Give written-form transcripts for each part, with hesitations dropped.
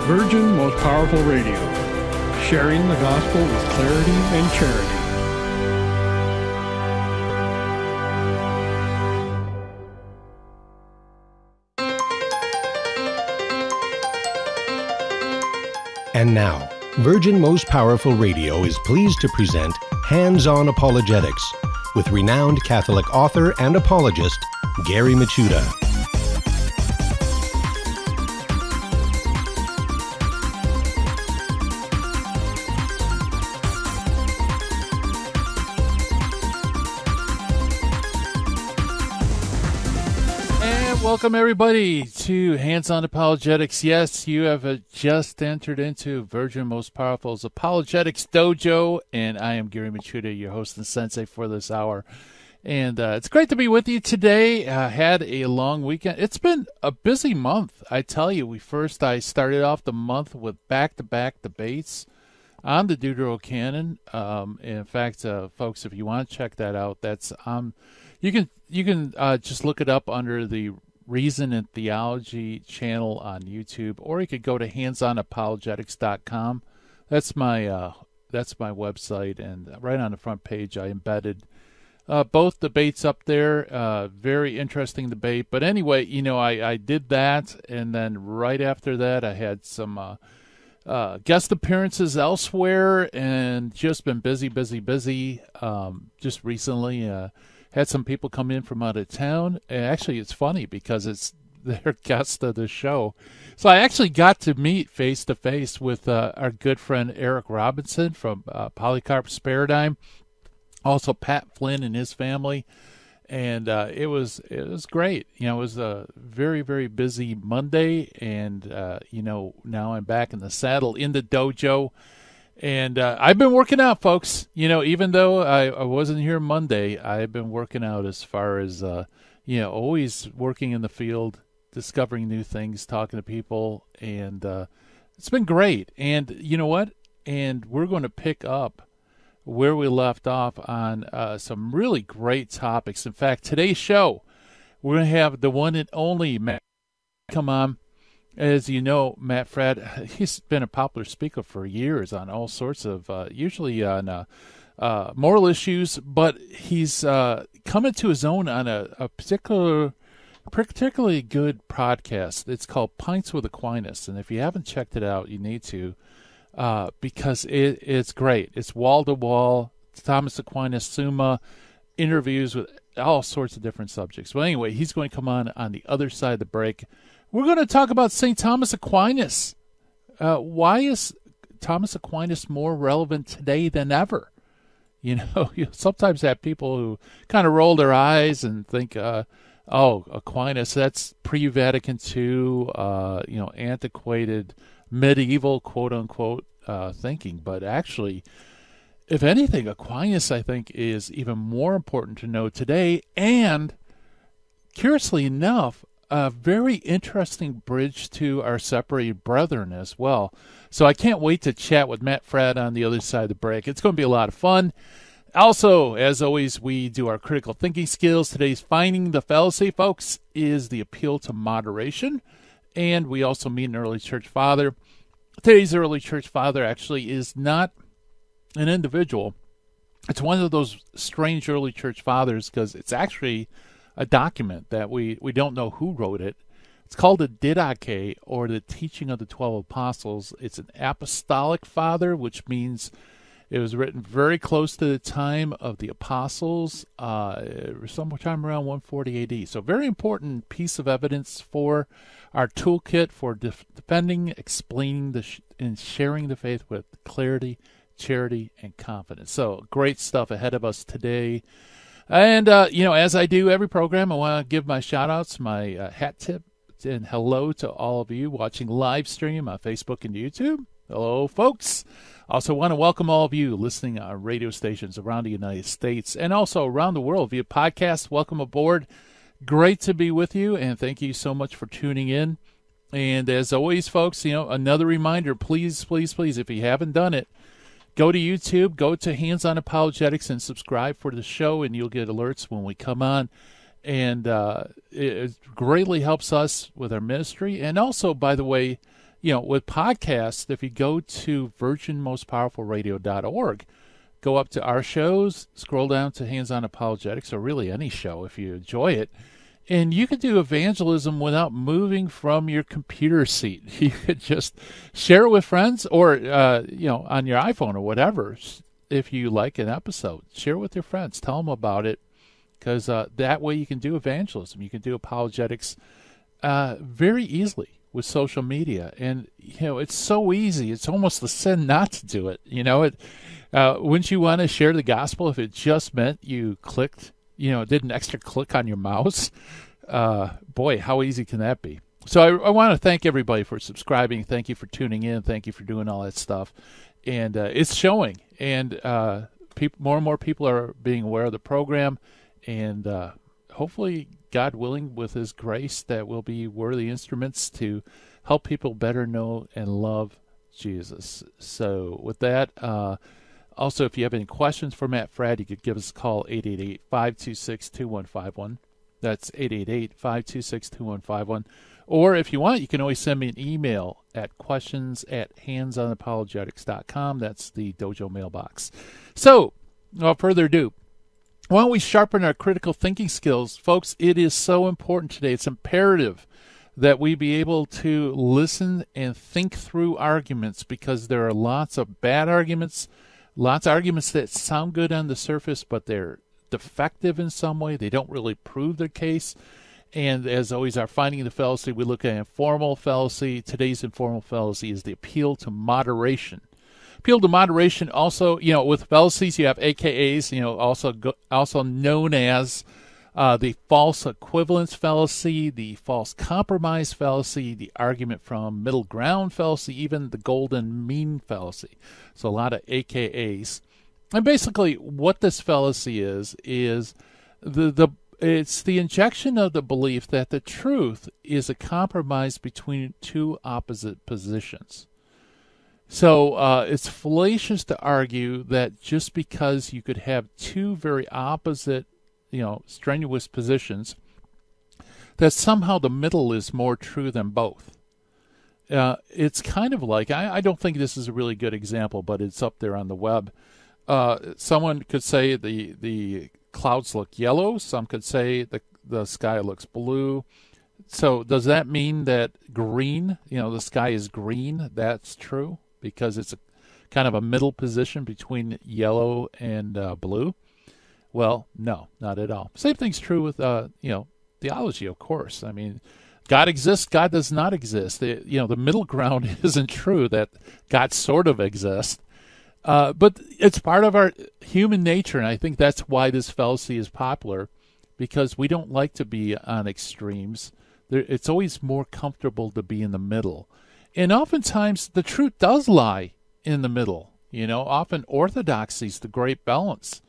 Virgin Most Powerful Radio, sharing the gospel with clarity and charity. And now, Virgin Most Powerful Radio is pleased to present Hands-On Apologetics with renowned Catholic author and apologist, Gary Michuta. Welcome, everybody, to Hands-On Apologetics. Yes, you have just entered into Virgin Most Powerful's Apologetics Dojo, and I am Gary Michuta, your host and sensei for this hour. And it's great to be with you today. Had a long weekend. It's been a busy month, I tell you. I started off the month with back-to-back debates on the Didache canon. In fact, folks, if you want to check that out, that's you can just look it up under the Reason and Theology channel on YouTube, or you could go to handsonapologetics.com. That's my website, and right on the front page I embedded both debates up there. Very interesting debate. But anyway, I did that, and then right after that I had some guest appearances elsewhere, and just been busy. Just recently had some people come in from out of town. And actually, it's funny because they're guests of the show. So I actually got to meet face-to-face with our good friend Eric Robinson from Polycarp's Paradigm, also Pat Flynn and his family. And it was great. It was a very, very busy Monday. And, now I'm back in the saddle in the dojo. And I've been working out, folks. Even though I wasn't here Monday, I've been working out as far as, always working in the field, discovering new things, talking to people. And it's been great. And you know what? And we're going to pick up where we left off on some really great topics. In fact, today's show, we're going to have the one and only Matt come on. As you know, Matt Fradd, he's been a popular speaker for years on all sorts of, usually on moral issues, but he's coming to his own on a particularly good podcast. It's called Pints with Aquinas, and if you haven't checked it out, you need to, because it's great. It's wall-to-wall, Thomas Aquinas Summa, interviews with all sorts of different subjects. Well, anyway, he's going to come on the other side of the break. We're going to talk about St. Thomas Aquinas. Why is Thomas Aquinas more relevant today than ever? You sometimes have people who kind of roll their eyes and think, Aquinas, that's pre-Vatican II, antiquated, medieval, quote-unquote, thinking. But actually, if anything, Aquinas, I think, is even more important to know today. And, curiously enough, a very interesting bridge to our separated brethren as well. So I can't wait to chat with Matt Fradd on the other side of the break. It's going to be a lot of fun. Also, as always, we do our critical thinking skills. Today's Finding the Fallacy, folks, is the appeal to moderation. And we also meet an early church father. Today's early church father actually is not an individual. It's one of those strange early church fathers because it's actually a document that we don't know who wrote it. It's called the Didache, or the Teaching of the 12 Apostles. It's an apostolic father, which means it was written very close to the time of the apostles, sometime around 140 AD. So very important piece of evidence for our toolkit for defending, explaining, and sharing the faith with clarity, charity, and confidence. So great stuff ahead of us today. And, as I do every program, I want to give my shout-outs, my hat tip, and hello to all of you watching live stream on Facebook and YouTube. Hello, folks. Also want to welcome all of you listening on radio stations around the United States and also around the world via podcast. Welcome aboard. Great to be with you, and thank you so much for tuning in. And as always, folks, another reminder, please, if you haven't done it, go to YouTube, go to Hands-On Apologetics, and subscribe for the show, and you'll get alerts when we come on. And it greatly helps us with our ministry. And also, by the way, with podcasts, if you go to virginmostpowerfulradio.org, go up to our shows, scroll down to Hands On Apologetics, or really any show if you enjoy it, and you could do evangelism without moving from your computer seat. You could just share it with friends or, on your iPhone or whatever. If you like an episode, share it with your friends. Tell them about it, because that way you can do evangelism. You can do apologetics very easily with social media. And, it's so easy. It's almost a sin not to do it. Wouldn't you want to share the gospel if it just meant you clicked, did an extra click on your mouse? Boy, how easy can that be? So I want to thank everybody for subscribing. Thank you for tuning in. Thank you for doing all that stuff. And it's showing. And more and more people are being aware of the program. And hopefully, God willing, with His grace, that we'll be worthy instruments to help people better know and love Jesus. So with that, also, if you have any questions for Matt Fradd, you could give us a call, 888-526-2151. That's 888-526-2151. Or if you want, you can always send me an email at questions@handsonapologetics.com. That's the dojo mailbox. So, without further ado, why don't we sharpen our critical thinking skills? Folks, it is so important today. It's imperative that we be able to listen and think through arguments, because there are lots of bad arguments, lots of arguments that sound good on the surface, but they're defective in some way. They don't really prove their case. And as always, our finding the fallacy, we look at informal fallacy. Today's informal fallacy is the appeal to moderation. Appeal to moderation also, with fallacies, you have AKAs, also known as the false equivalence fallacy, the false compromise fallacy, the argument from middle ground fallacy, even the golden mean fallacy. So a lot of AKAs. And basically what this fallacy is it's the injection of the belief that the truth is a compromise between two opposite positions. So it's fallacious to argue that just because you could have two very opposite, strenuous positions, that somehow the middle is more true than both. It's kind of like, I don't think this is a really good example, but it's up there on the web. Someone could say the clouds look yellow. Some could say the sky looks blue. So does that mean that green, the sky is green? That's true because it's a kind of a middle position between yellow and blue? Well, no, not at all. Same thing's true with, theology, of course. I mean, God exists, God does not exist. The middle ground isn't true, that God sort of exists. But it's part of our human nature, and I think that's why this fallacy is popular, because we don't like to be on extremes. It's always more comfortable to be in the middle. And oftentimes, the truth does lie in the middle. Often orthodoxy is the great balance.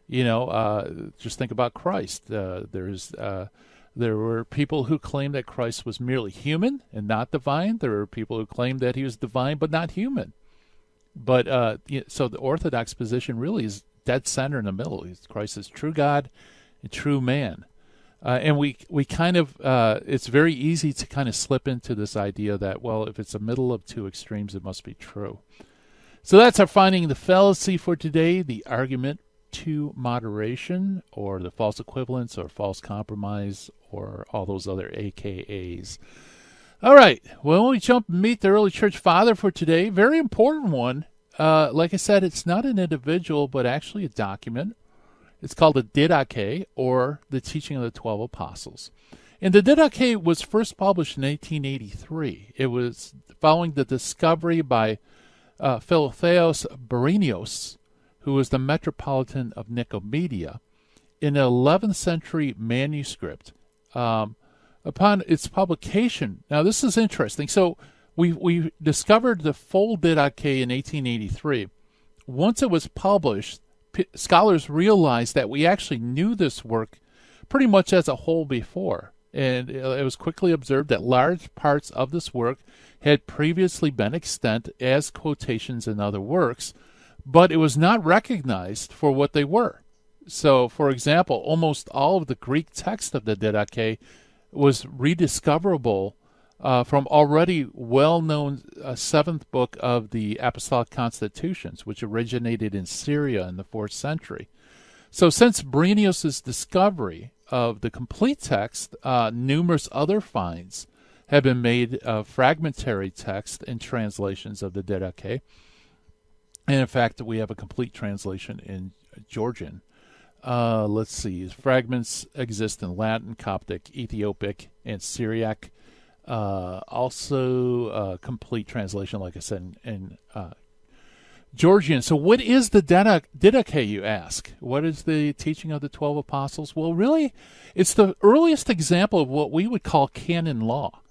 Just think about Christ. There were people who claimed that Christ was merely human and not divine. There were people who claimed that he was divine but not human. But so the orthodox position really is dead center in the middle. Christ is true God and true man. And we kind of, it's very easy to kind of slip into this idea that, well, if it's a middle of two extremes, it must be true. So that's our finding the fallacy for today, the argument to moderation, or the false equivalence, or false compromise, or all those other AKAs. All right, well, we jump and meet the early church father for today. Very important one. Like I said, it's not an individual, but actually a document. It's called the Didache, or the Teaching of the 12 Apostles. And the Didache was first published in 1883. It was following the discovery by Philotheos Berenios, who was the metropolitan of Nicomedia, in an 11th century manuscript. Upon its publication, now this is interesting. So we discovered the full Didache in 1883. Once it was published, scholars realized that we actually knew this work pretty much as a whole before. And it was quickly observed that large parts of this work had previously been extant as quotations in other works, but it was not recognized for what they were. So, for example, almost all of the Greek text of the Didache was rediscoverable from already well-known seventh book of the Apostolic Constitutions, which originated in Syria in the 4th century. So since Brenius's discovery of the complete text, numerous other finds have been made of fragmentary text and translations of the Didache. And in fact, we have a complete translation in Georgian. Let's see. Fragments exist in Latin, Coptic, Ethiopic, and Syriac. Also, complete translation, like I said, in Georgian. So what is the Didache, you ask? What is the teaching of the 12 apostles? Well, really, it's the earliest example of what we would call canon law.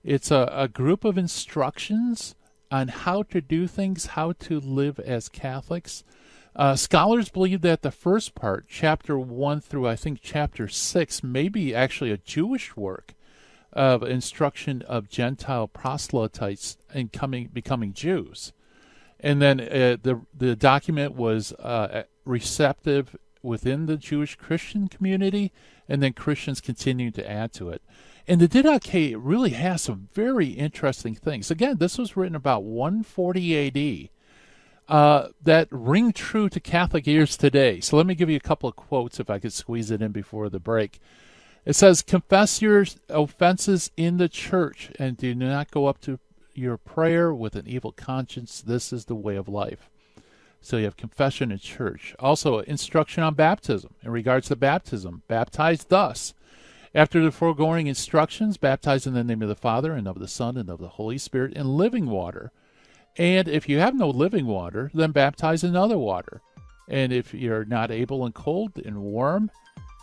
It's a group of instructions on how to do things, how to live as Catholics. Scholars believe that the first part, chapter 1 through I think chapter 6, may be actually a Jewish work of instruction of Gentile proselytes in becoming Jews. And then the document was receptive within the Jewish Christian community, and then Christians continued to add to it. And the Didache really has some very interesting things. Again, this was written about 140 AD. That ring true to Catholic ears today. So let me give you a couple of quotes if I could squeeze it in before the break. It says, confess your offenses in the church and do not go up to your prayer with an evil conscience. This is the way of life. So you have confession in church. Also, instruction on baptism. In regards to baptism, baptize thus. After the foregoing instructions, baptize in the name of the Father and of the Son and of the Holy Spirit in living water. And if you have no living water, then baptize in other water. And if you're not able and cold, in warm.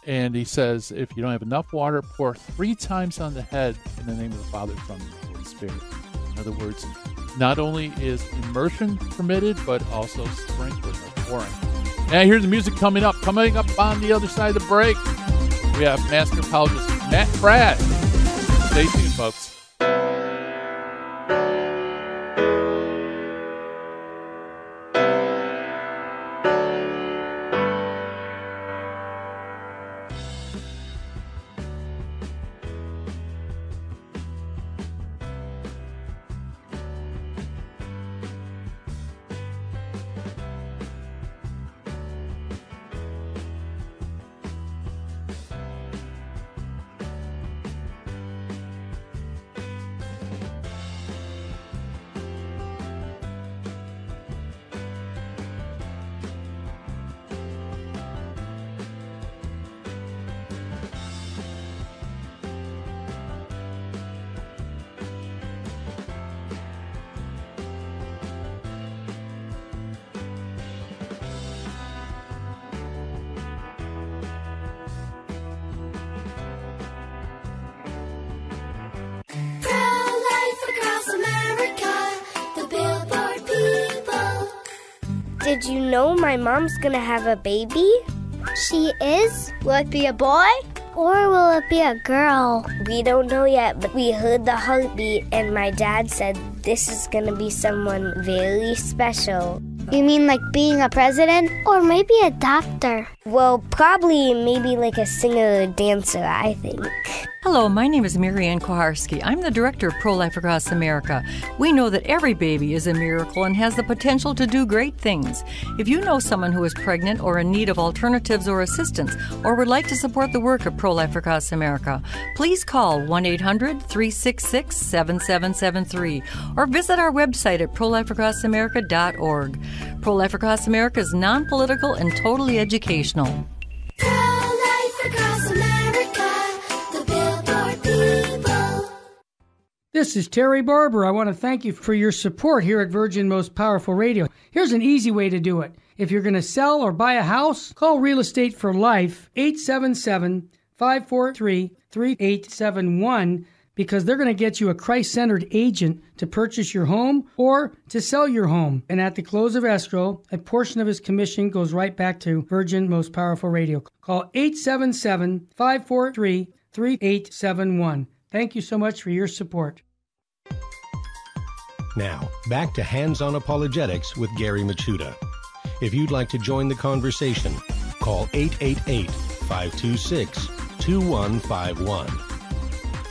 And he says, if you don't have enough water, pour 3 times on the head in the name of the Father, Son, and the Holy Spirit. In other words, not only is immersion permitted, but also sprinkling or pouring. Now here's the music coming up. Coming up on the other side of the break, we have Master Apologist Matt Fradd. Stay tuned, folks. Did you know my mom's gonna have a baby? She is? Will it be a boy? Or will it be a girl? We don't know yet, but we heard the heartbeat and my dad said this is gonna be someone very special. You mean like being a president? Or maybe a doctor? Well, probably maybe like a singer or dancer, I think. Hello, my name is Marianne Koharski. I'm the director of Pro-Life Across America. We know that every baby is a miracle and has the potential to do great things. If you know someone who is pregnant or in need of alternatives or assistance, or would like to support the work of Pro-Life Across America, please call 1-800-366-7773 or visit our website at prolifeacrossamerica.org. Pro-Life Across America is non-political and totally educational. Pro-Life Across America, the Billboard people. This is Terry Barber. I want to thank you for your support here at Virgin Most Powerful Radio. Here's an easy way to do it. If you're going to sell or buy a house, call Real Estate for Life, 877-543-3871, because they're going to get you a Christ-centered agent to purchase your home or to sell your home. And at the close of escrow, a portion of his commission goes right back to Virgin Most Powerful Radio. Call 877-543-3871. Thank you so much for your support. Now, back to Hands-on Apologetics with Gary Machuda. If you'd like to join the conversation, call 888-526-2151.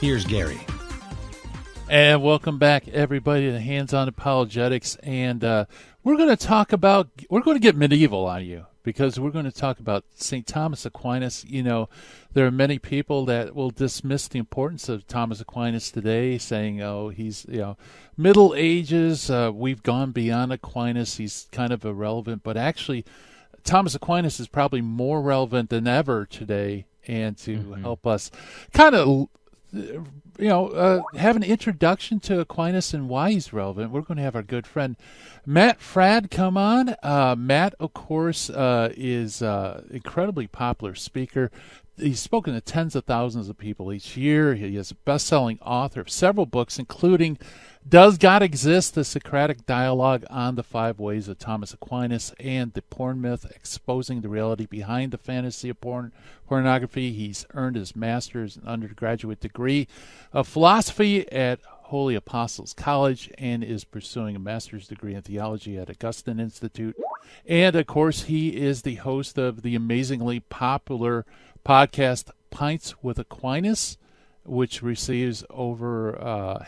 Here's Gary. And welcome back, everybody, to Hands-On Apologetics. And we're going to get medieval on you, because we're going to talk about St. Thomas Aquinas. You know, there are many people that will dismiss the importance of Thomas Aquinas today, saying, oh, he's, Middle Ages, we've gone beyond Aquinas, he's kind of irrelevant. But actually, Thomas Aquinas is probably more relevant than ever today, and to help us kind of have an introduction to Aquinas and why he's relevant, we're going to have our good friend Matt Fradd come on. Matt, of course, is an incredibly popular speaker. He's spoken to tens of thousands of people each year. He is a best-selling author of several books, including Does God Exist? The Socratic Dialogue on the Five Ways of Thomas Aquinas, and The Porn Myth, Exposing the Reality Behind the Fantasy of Pornography. He's earned his master's and undergraduate degree of philosophy at Holy Apostles College and is pursuing a master's degree in theology at Augustine Institute. And, of course, he is the host of the amazingly popular podcast Pints with Aquinas, which receives over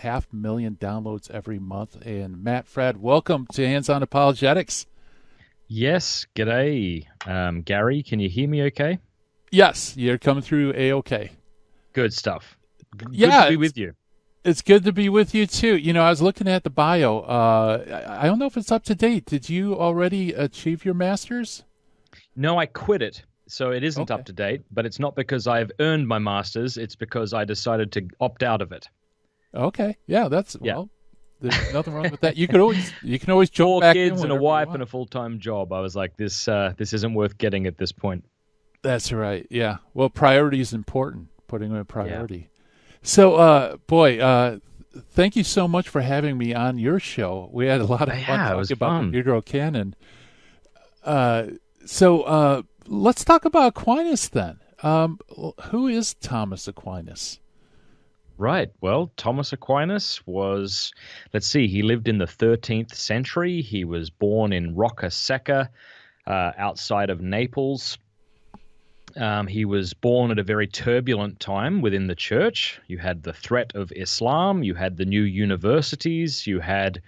500,000 downloads every month. And Matt Fradd, welcome to Hands-On Apologetics. Yes, g'day. Gary, can you hear me okay? Yes, you're coming through A-OK. Good stuff. Good to be with you. It's good to be with you, too. You know, I was looking at the bio. I don't know if it's up to date. Did you already achieve your master's? No, I quit it. So it isn't up to date, but it's not because I've earned my master's. It's because I decided to opt out of it. Okay. Yeah, well, there's nothing wrong with that. You can always jump back in. 4 kids and a wife and a full-time job. I was like, this isn't worth getting at this point. That's right. Yeah. Well, priority is important. Putting in a priority. Yeah. So, thank you so much for having me on your show. We had a lot of fun talking about computer canon. Let's talk about Aquinas then. Who is Thomas Aquinas? Right. Well, Thomas Aquinas was, he lived in the 13th century. He was born in Rocca Secca, outside of Naples. He was born at a very turbulent time within the church. You had the threat of Islam. You had the new universities. You had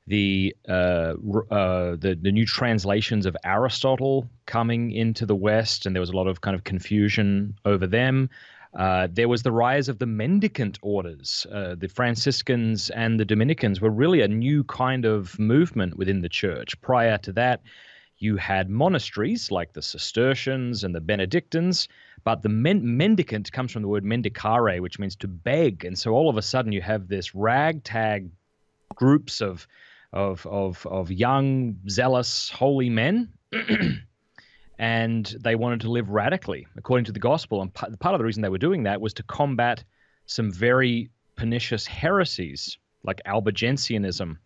the new translations of Aristotle coming into the West, and there was a lot of kind of confusion over them. There was the rise of the mendicant orders. The Franciscans and the Dominicans were really a new kind of movement within the church. Prior to that, you had monasteries like the Cistercians and the Benedictines, but the mendicant comes from the word mendicare, which means to beg. And so all of a sudden you have this ragtag groups of young, zealous, holy men, and they wanted to live radically according to the gospel. And part of the reason they were doing that was to combat some very pernicious heresies like Albigensianism.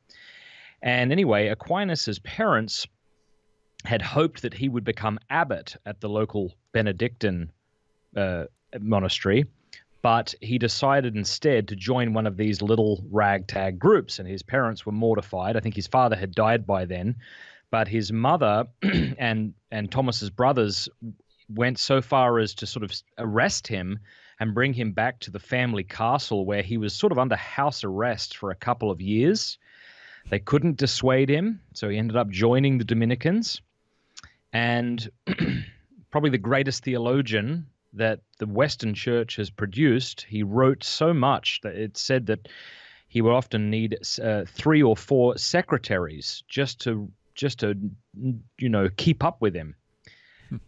And anyway, Aquinas' parents had hoped that he would become abbot at the local Benedictine monastery, but he decided instead to join one of these little ragtag groups, and his parents were mortified. I think his father had died by then, but his mother and Thomas's brothers went so far as to sort of arrest him and bring him back to the family castle, where he was sort of under house arrest for a couple of years. They couldn't dissuade him, so he ended up joining the Dominicans. And probably the greatest theologian that the Western Church has produced, he wrote so much that it said that he would often need 3 or 4 secretaries just to keep up with him.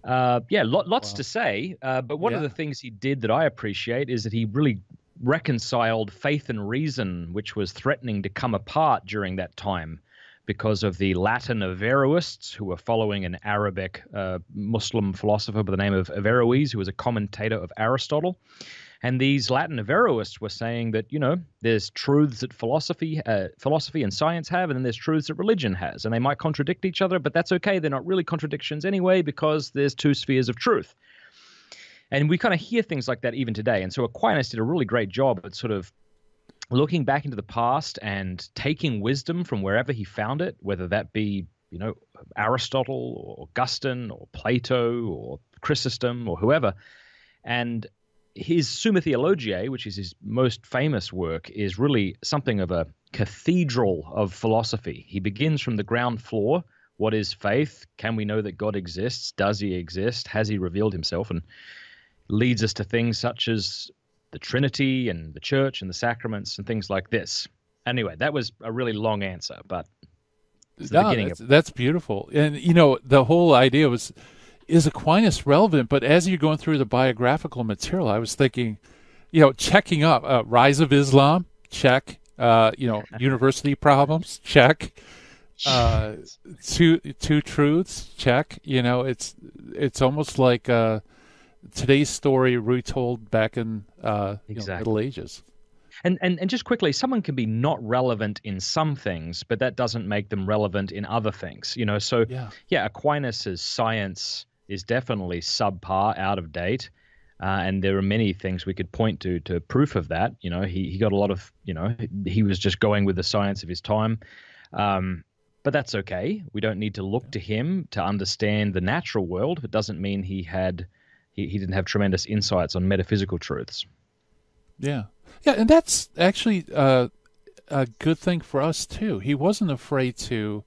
Lots to say. But one of the things he did that I appreciate is that he really reconciled faith and reason, which was threatening to come apart during that time because of the Latin Averroists, who were following an Arabic Muslim philosopher by the name of Averroes, who was a commentator of Aristotle. And these Latin Averroists were saying that, there's truths that philosophy and science have, and then there's truths that religion has. And they might contradict each other, but that's okay. They're not really contradictions anyway, because there's 2 spheres of truth. And we kind of hear things like that even today. And so Aquinas did a really great job at sort of looking back into the past and taking wisdom from wherever he found it, whether that be, Aristotle or Augustine or Plato or Chrysostom or whoever, and his Summa Theologiae, which is his most famous work, is really something of a cathedral of philosophy. He begins from the ground floor. What is faith? Can we know that God exists? Does he exist? Has he revealed himself? And leads us to things such as the Trinity and the church and the sacraments and things like this. Anyway, that was a really long answer, but it's the beginning. That's beautiful. And, the whole idea was, is Aquinas relevant? But as you're going through the biographical material, I was thinking, checking up, Rise of Islam, check, university problems, check, two truths, check. It's almost like today's story retold back in Middle Ages. And just quickly, someone can be not relevant in some things, but that doesn't make them relevant in other things. So Aquinas's science is definitely subpar, out of date, and there are many things we could point to proof of that. He got a lot of, he was just going with the science of his time, but that's okay. We don't need to look to him to understand the natural world. It doesn't mean he didn't have tremendous insights on metaphysical truths. Yeah, and that's actually a good thing for us too. He wasn't afraid to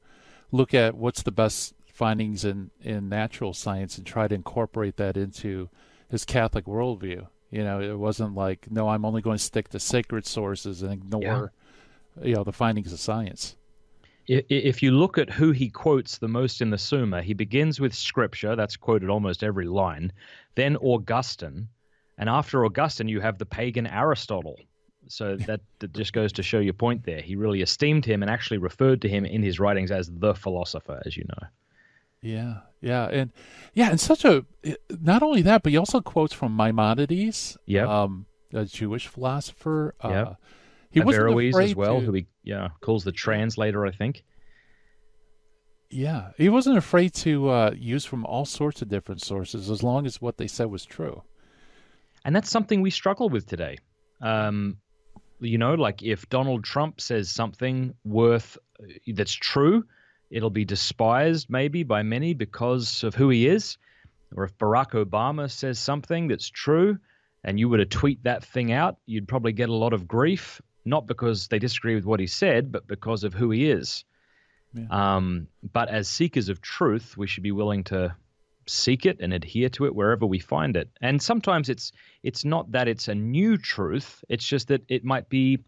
look at what's the best findings in natural science and try to incorporate that into his Catholic worldview. It wasn't like, no, I'm only going to stick to sacred sources and ignore, the findings of science. If you look at who he quotes the most in the Summa, he begins with Scripture, that's quoted almost every line, then Augustine, and after Augustine you have the pagan Aristotle. So that just goes to show your point there. He really esteemed him and actually referred to him in his writings as the philosopher, as you know. And such a, not only that, but he also quotes from Maimonides, a Jewish philosopher. He wasn't Averroes afraid as well, to, who he calls the translator, I think. Yeah, he wasn't afraid to use from all sorts of different sources as long as what they said was true. And that's something we struggle with today. Like if Donald Trump says something that's true, it'll be despised maybe by many because of who he is. Or if Barack Obama says something that's true and you were to tweet that thing out, you'd probably get a lot of grief, not because they disagree with what he said, but because of who he is. Yeah. But as seekers of truth, we should be willing to seek it and adhere to it wherever we find it. And sometimes it's not that it's a new truth. It's just that it might be,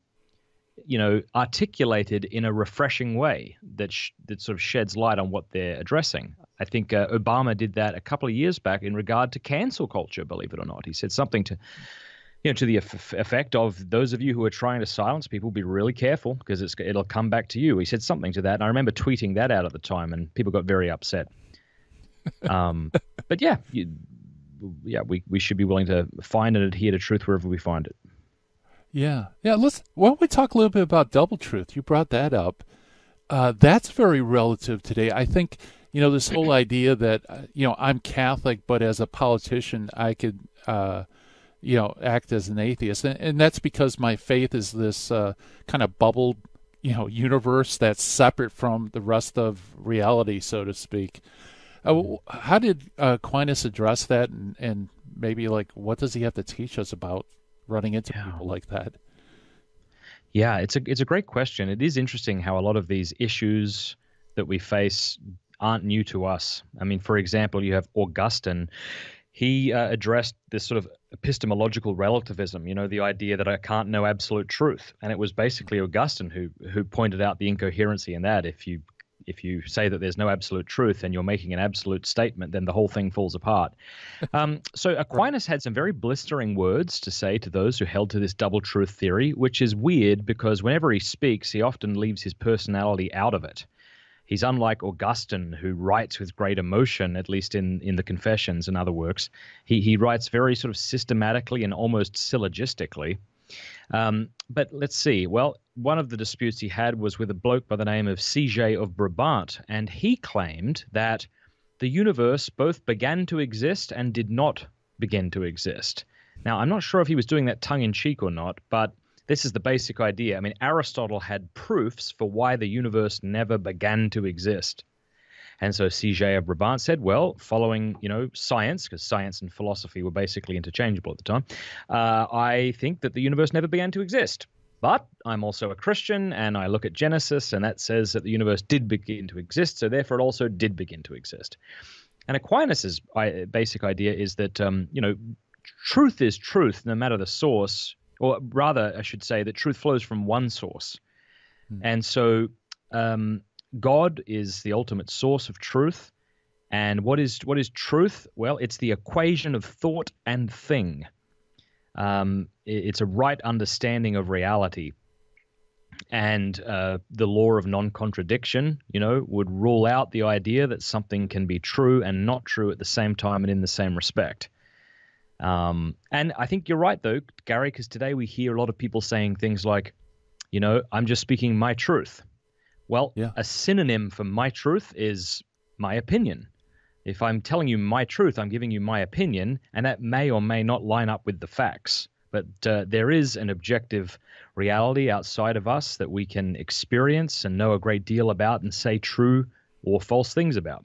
articulated in a refreshing way that sort of sheds light on what they're addressing. I think Obama did that a couple of years back in regard to cancel culture, believe it or not. He said something to the effect of, those of you who are trying to silence people, be really careful because it'll come back to you. He said something to that, and I remember tweeting that out at the time, and people got very upset. But we should be willing to find and adhere to truth wherever we find it. Yeah. Why don't we talk a little bit about double truth? You brought that up. That's very relative today. I think, this whole idea that, I'm Catholic, but as a politician, I could, act as an atheist. And that's because my faith is this kind of bubbled, universe that's separate from the rest of reality, so to speak. How did Aquinas address that? And maybe, what does he have to teach us about running into people like that? Yeah, it's a great question. It is interesting how a lot of these issues that we face aren't new to us. I mean, for example, you have Augustine. He addressed this sort of epistemological relativism, the idea that I can't know absolute truth. And it was basically Augustine who pointed out the incoherency in that. If you say that there's no absolute truth and you're making an absolute statement, then the whole thing falls apart. So Aquinas had some very blistering words to say to those who held to this double truth theory, which is weird because whenever he speaks, he often leaves his personality out of it. He's unlike Augustine, who writes with great emotion, at least in the Confessions and other works. He writes very sort of systematically and almost syllogistically. But let's see. Well, one of the disputes he had was with a bloke by the name of Sige of Brabant, and he claimed that the universe both began to exist and did not begin to exist. Now, I'm not sure if he was doing that tongue-in-cheek or not, but this is the basic idea. I mean, Aristotle had proofs for why the universe never began to exist. And so C.J. of Brabant said, well, following, science, because science and philosophy were basically interchangeable at the time, I think that the universe never began to exist. But I'm also a Christian, and I look at Genesis, and that says that the universe did begin to exist, so therefore it also did begin to exist. And Aquinas' basic idea is that, truth is truth, no matter the source, or rather, I should say that truth flows from one source. And so God is the ultimate source of truth. And what is truth? Well, it's the equation of thought and thing. It's a right understanding of reality. And the law of non-contradiction, would rule out the idea that something can be true and not true at the same time and in the same respect. And I think you're right, though, Gary, because today we hear a lot of people saying things like, I'm just speaking my truth. Well, a synonym for my truth is my opinion. If I'm telling you my truth, I'm giving you my opinion, and that may or may not line up with the facts. But there is an objective reality outside of us that we can experience and know a great deal about and say true or false things about.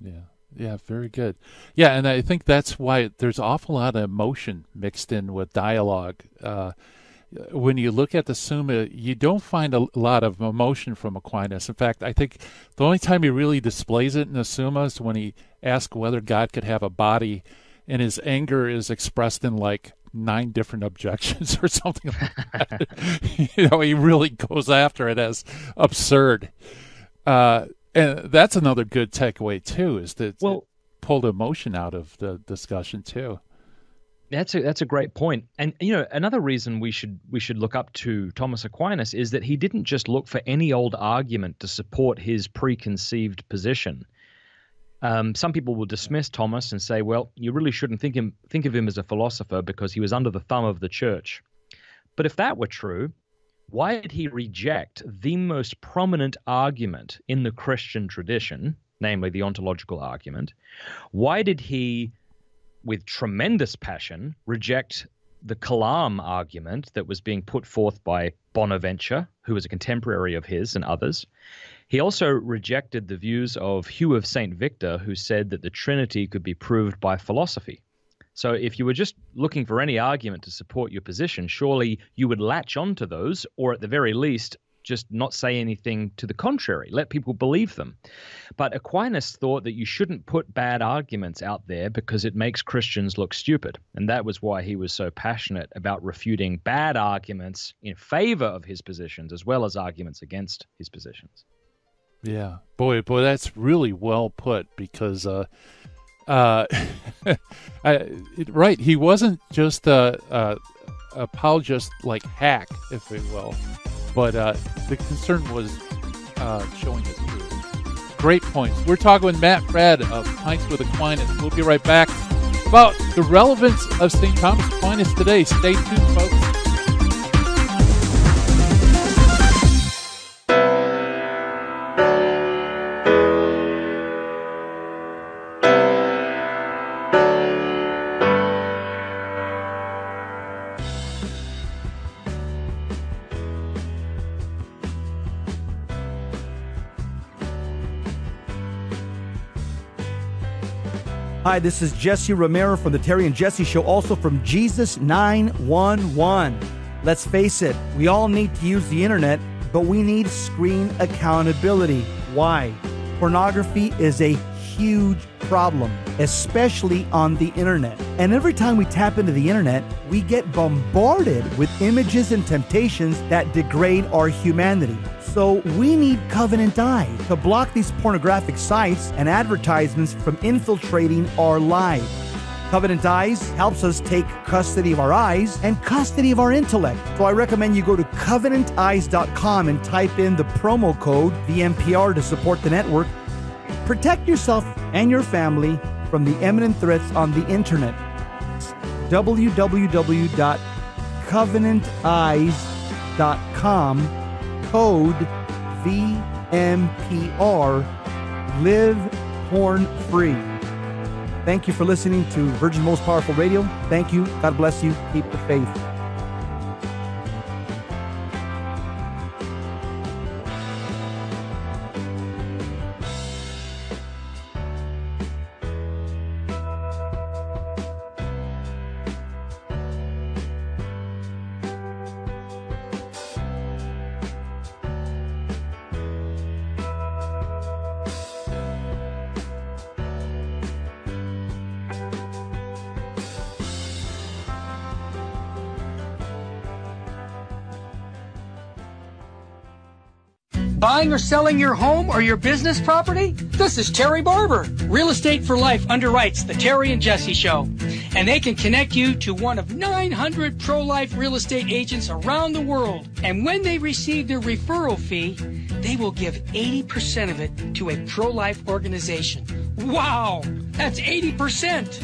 Yeah, very good. Yeah, and I think that's why there's an awful lot of emotion mixed in with dialogue. When you look at the Summa, you don't find a lot of emotion from Aquinas. In fact, I think the only time he really displays it in the Summa is when he asks whether God could have a body, and his anger is expressed in like 9 different objections or something like that. He really goes after it as absurd. And that's another good takeaway, too, is that it pulled emotion out of the discussion, too. That's a great point. And another reason we should look up to Thomas Aquinas is that he didn't just look for any old argument to support his preconceived position. Some people will dismiss Thomas and say, well, you really shouldn't think of him as a philosopher because he was under the thumb of the church. But if that were true, why did he reject the most prominent argument in the Christian tradition, namely the ontological argument? Why did he, with tremendous passion, reject the Kalam argument that was being put forth by Bonaventure, who was a contemporary of his and others? He also rejected the views of Hugh of St. Victor, who said that the Trinity could be proved by philosophy. So if you were just looking for any argument to support your position, surely you would latch onto those, or at the very least, just not say anything to the contrary. Let people believe them. But Aquinas thought that you shouldn't put bad arguments out there because it makes Christians look stupid. And that was why he was so passionate about refuting bad arguments in favor of his positions as well as arguments against his positions. Yeah, boy, that's really well put because, right, he wasn't just a apologist like hack, if you will, but the concern was showing the truth. Great points. We're talking with Matt Fradd of Pints with Aquinas. We'll be right back about the relevance of St. Thomas Aquinas today. Stay tuned, folks. Hi, this is Jesse Romero from the Terry and Jesse Show, also from Jesus 911. Let's face it, we all need to use the internet, but we need screen accountability. Why? Pornography is a huge problem, especially on the internet. And every time we tap into the internet, we get bombarded with images and temptations that degrade our humanity. So we need Covenant Eyes to block these pornographic sites and advertisements from infiltrating our lives. Covenant Eyes helps us take custody of our eyes and custody of our intellect. So I recommend you go to covenanteyes.com and type in the promo code VMPR to support the network. Protect yourself and your family from the imminent threats on the internet. www.covenanteyes.com, code VMPR, live porn free. Thank you for listening to Virgin Most Powerful Radio. Thank you. God bless you. Keep the faith. Buying or selling your home or your business property? This is Terry Barber. Real Estate for Life underwrites the Terry and Jesse Show. And they can connect you to one of 900 pro-life real estate agents around the world. And when they receive their referral fee, they will give 80% of it to a pro-life organization. Wow! That's 80%!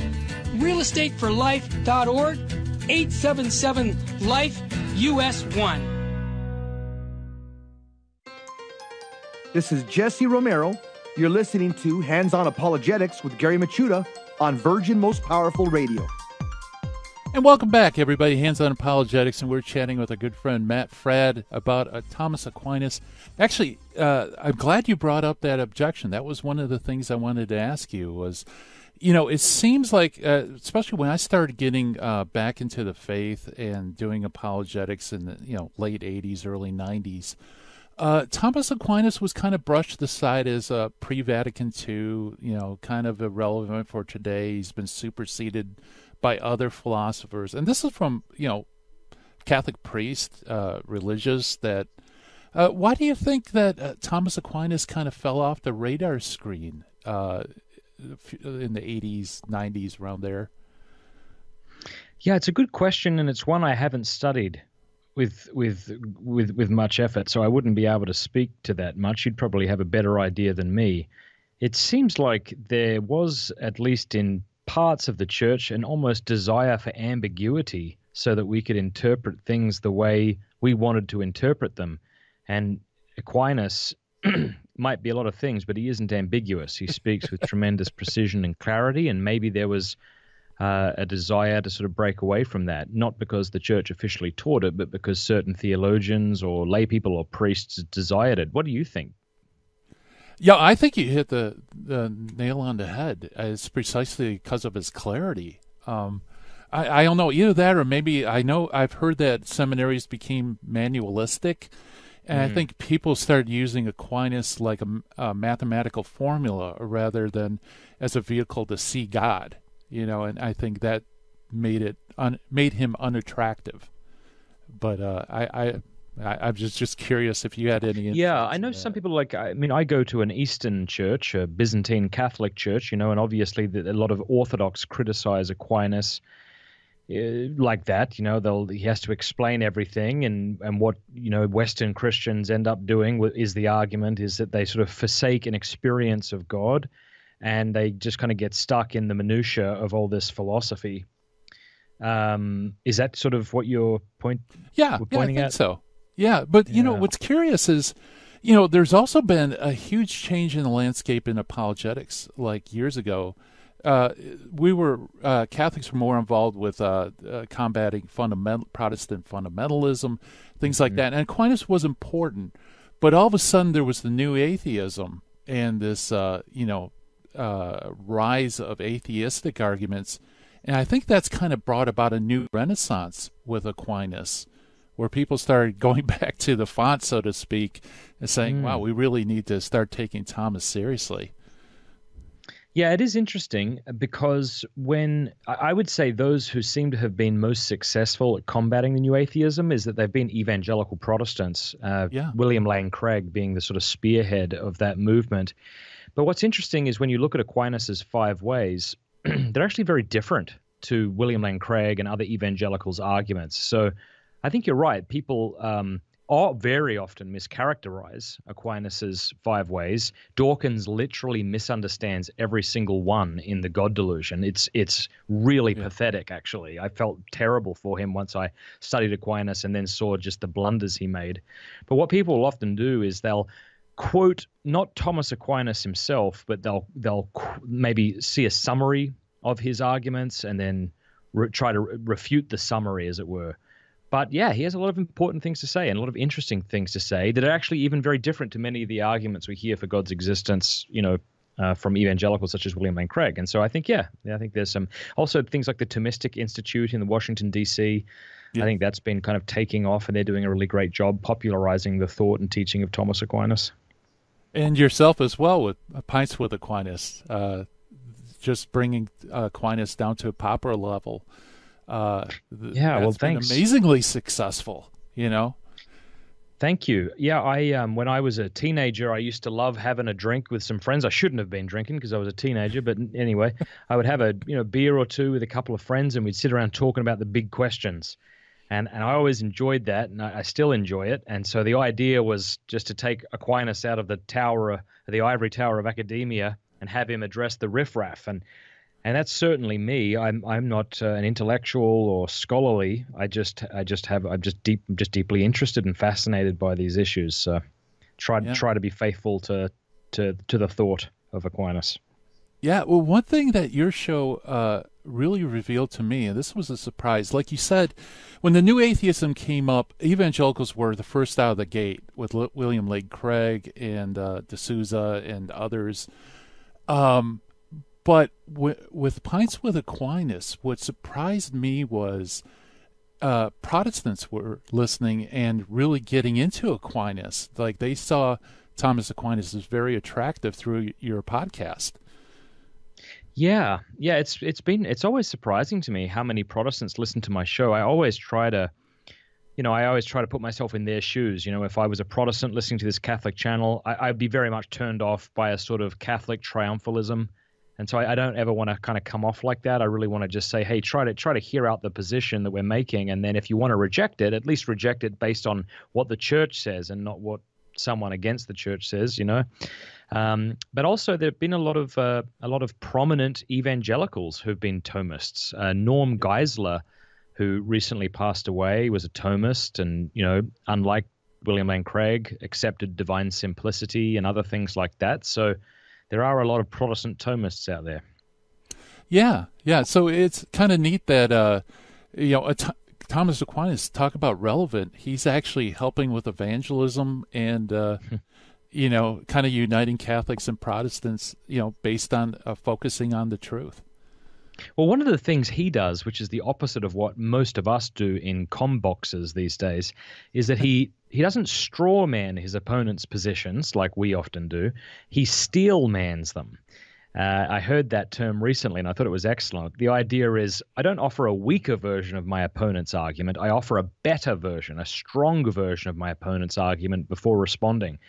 realestateforlife.org, 877-LIFE-US1. This is Jesse Romero. You're listening to Hands On Apologetics with Gary Machuda on Virgin Most Powerful Radio. And welcome back, everybody. Hands On Apologetics, and we're chatting with our good friend Matt Fradd about Thomas Aquinas. Actually, I'm glad you brought up that objection. That was one of the things I wanted to ask you was, it seems like, especially when I started getting back into the faith and doing apologetics in the late 80s, early 90s, Thomas Aquinas was kind of brushed aside as pre-Vatican II, kind of irrelevant for today. He's been superseded by other philosophers. And this is from, Catholic priests, religious, that why do you think that Thomas Aquinas kind of fell off the radar screen in the 80s, 90s, around there? Yeah, it's a good question, and it's one I haven't studied with much effort, so I wouldn't be able to speak to that much. You'd probably have a better idea than me. It seems like there was, at least in parts of the church, an almost desire for ambiguity so that we could interpret things the way we wanted to interpret them. And Aquinas might be a lot of things, but he isn't ambiguous. He speaks with tremendous precision and clarity, and maybe there was a desire to sort of break away from that, not because the church officially taught it, but because certain theologians or lay people or priests desired it. What do you think? Yeah, I think you hit the nail on the head. It's precisely because of his clarity. I don't know, either that or maybe I've heard that seminaries became manualistic, and I think people started using Aquinas like a mathematical formula rather than as a vehicle to see God. And I think that made him unattractive. But I'm just curious if you had any insights. Yeah, I know some people I go to an Eastern church, a Byzantine Catholic church, and obviously a lot of Orthodox criticize Aquinas like that. He has to explain everything, and what Western Christians end up doing is the argument is that they sort of forsake an experience of God, and they just kind of get stuck in the minutia of all this philosophy. Is that sort of what you're pointing I think so. Yeah, but what's curious is, there's also been a huge change in the landscape in apologetics. Like years ago, Catholics were more involved with combating Protestant fundamentalism, things like that. And Aquinas was important, but all of a sudden there was the new atheism and this, rise of atheistic arguments. And I think that's kind of brought about a new renaissance with Aquinas, where people started going back to the font, so to speak, and saying, wow, we really need to start taking Thomas seriously. Yeah, it is interesting because when I would say those who seem to have been most successful at combating the new atheism is that they've been evangelical Protestants, William Lane Craig being the sort of spearhead of that movement. But what's interesting is when you look at Aquinas' 5 ways, they're actually very different to William Lane Craig and other evangelicals' arguments. So I think you're right. People very often mischaracterize Aquinas' 5 ways. Dawkins literally misunderstands every single one in the God delusion. It's really pathetic, actually. I felt terrible for him once I studied Aquinas and then saw just the blunders he made. But what people will often do is they'll quote not Thomas Aquinas himself, but they'll maybe see a summary of his arguments and then try to refute the summary, as it were. But yeah, he has a lot of important things to say and a lot of interesting things to say that are actually even very different to many of the arguments we hear for God's existence, from evangelicals such as William Lane Craig. And so I think, I think there's some also things like the Thomistic Institute in Washington, D.C. I think that's been kind of taking off, and they're doing a really great job popularizing the thought and teaching of Thomas Aquinas. And yourself as well with Pints with Aquinas, just bringing Aquinas down to a popular level. Thanks. Been amazingly successful, Thank you. Yeah, I when I was a teenager, I used to love having a drink with some friends. I shouldn't have been drinking because I was a teenager, but anyway, I would have a beer or two with a couple of friends, and we'd sit around talking about the big questions. And I always enjoyed that, and I still enjoy it. And so the idea was just to take Aquinas out of the ivory tower of academia, and have him address the riffraff. And that's certainly me. I'm not an intellectual or scholarly. I'm just deeply interested and fascinated by these issues. So try to be faithful to the thought of Aquinas. Yeah, well, one thing that your show really revealed to me, and this was a surprise, like you said, when the new atheism came up, evangelicals were the first out of the gate with William Lane Craig and D'Souza and others. But with Pints with Aquinas, what surprised me was Protestants were listening and really getting into Aquinas. Like they saw Thomas Aquinas as very attractive through your podcast. Yeah. It's always surprising to me how many Protestants listen to my show. I always try to put myself in their shoes. If I was a Protestant listening to this Catholic channel, I'd be very much turned off by a sort of Catholic triumphalism. And so I don't ever want to kind of come off like that. I really want to just say, hey, try to hear out the position that we're making. And then if you want to reject it, at least reject it based on what the church says and not what someone against the church says, But also there have been a lot of prominent evangelicals who've been Thomists. Norm Geisler, who recently passed away, was a Thomist and, unlike William Lane Craig, accepted divine simplicity and other things like that. So there are a lot of Protestant Thomists out there. Yeah. So it's kind of neat that, Thomas Aquinas, talk about relevant. He's actually helping with evangelism and, kind of uniting Catholics and Protestants, based on focusing on the truth. Well, one of the things he does, which is the opposite of what most of us do in comm boxes these days, is that he doesn't straw man his opponent's positions like we often do. He steel mans them. I heard that term recently, and I thought it was excellent. The idea is I don't offer a weaker version of my opponent's argument. I offer a better version, a stronger version of my opponent's argument before responding.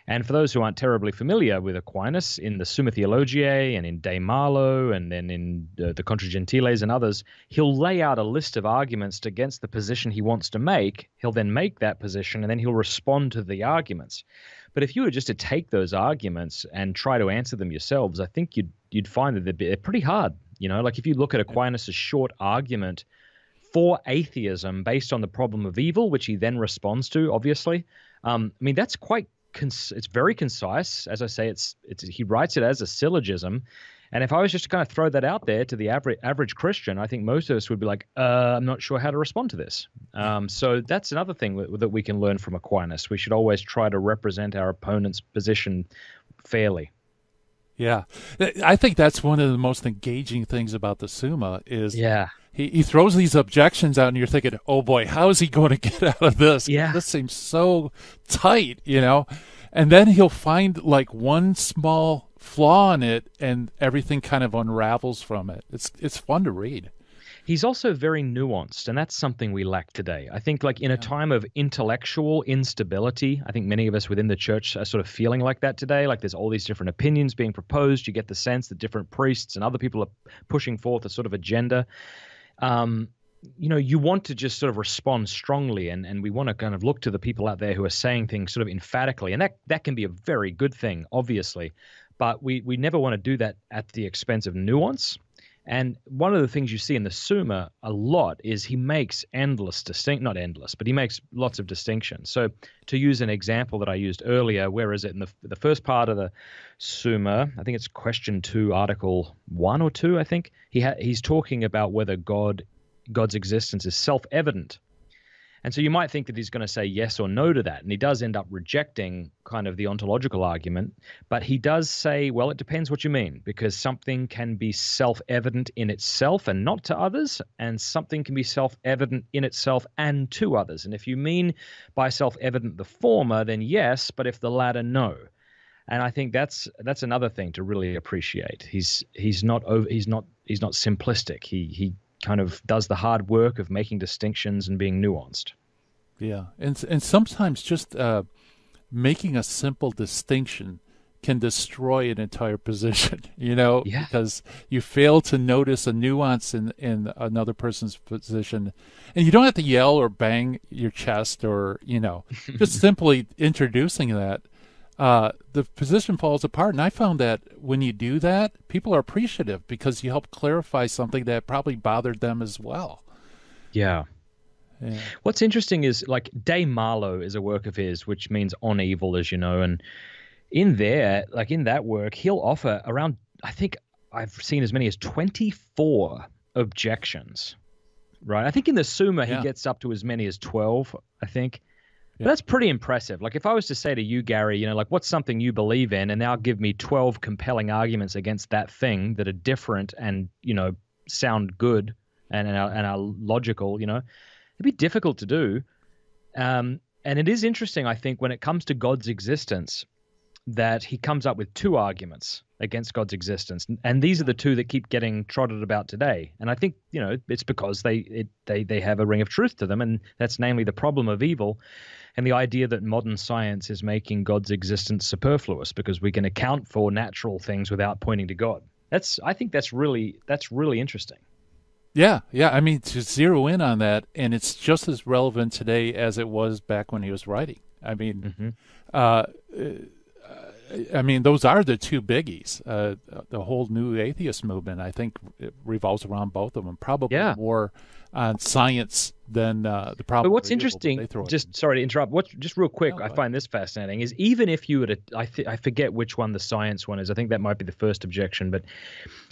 And for those who aren't terribly familiar with Aquinas, in the Summa Theologiae and in De Malo and then in the Contra Gentiles and others, he'll lay out a list of arguments against the position he wants to make. He'll then make that position and then he'll respond to the arguments. But if you were just to take those arguments and try to answer them yourselves, I think you'd find that they're pretty hard. Like if you look at Aquinas' short argument for atheism based on the problem of evil, which he then responds to, obviously, that's quite it's very concise. As I say, he writes it as a syllogism. And if I was just to kind of throw that out there to the average Christian, I think most of us would be like, I'm not sure how to respond to this. So that's another thing that we can learn from Aquinas. We should always try to represent our opponent's position fairly. Yeah. I think that's one of the most engaging things about the Summa is he throws these objections out and you're thinking, oh boy, how is he going to get out of this? Yeah. This seems so tight, and then he'll find like one small flaw in it and everything kind of unravels from it. It's fun to read. He's also very nuanced, and that's something we lack today. I think like in a time of intellectual instability, I think many of us within the church are sort of feeling like that today. Like there's all these different opinions being proposed. You get the sense that different priests and other people are pushing forth a sort of agenda. You want to just sort of respond strongly, and we want to kind of look to the people out there who are saying things sort of emphatically, and that can be a very good thing, obviously, but we never want to do that at the expense of nuance. And one of the things you see in the Summa a lot is he makes not endless, but he makes lots of distinctions. So to use an example that I used earlier, where is it in the first part of the Summa, I think it's question 2, article 1 or 2, I think, he's talking about whether God's existence is self-evident. And so you might think that he's going to say yes or no to that. And he does end up rejecting kind of the ontological argument. But he does say, well, it depends what you mean, because something can be self-evident in itself and not to others, and something can be self-evident in itself and to others. And if you mean by self-evident the former, then yes, but if the latter, no. And I think that's another thing to really appreciate. He's not simplistic. He kind of does the hard work of making distinctions and being nuanced. Yeah, and sometimes just making a simple distinction can destroy an entire position, because you fail to notice a nuance in another person's position. And you don't have to yell or bang your chest or, just simply introducing that. The position falls apart. And I found that when you do that, people are appreciative because you help clarify something that probably bothered them as well. Yeah. Yeah. What's interesting is, like, De Malo is a work of his, which means on evil, as you know. And in there, like in that work, he'll offer around, I think I've seen as many as 24 objections, right? I think in the Summa, he gets up to as many as 12, I think. But that's pretty impressive. Like, if I was to say to you, Gary, what's something you believe in, and now give me 12 compelling arguments against that thing that are different and, sound good and are logical, it'd be difficult to do. And it is interesting, I think, when it comes to God's existence, that he comes up with two arguments against God's existence. And these are the two that keep getting trotted about today. And I think, it's because they have a ring of truth to them, and that's namely the problem of evil and the idea that modern science is making God's existence superfluous because we can account for natural things without pointing to God. I think that's really interesting. Yeah. I mean, to zero in on that, and it's just as relevant today as it was back when he was writing. I mean, those are the two biggies. The whole new atheist movement, I think, it revolves around both of them. Probably more on science than the problem. But what's interesting, just sorry to interrupt, just real quick, I find this fascinating, is even if you were to, I forget which one the science one is, I think that might be the first objection, but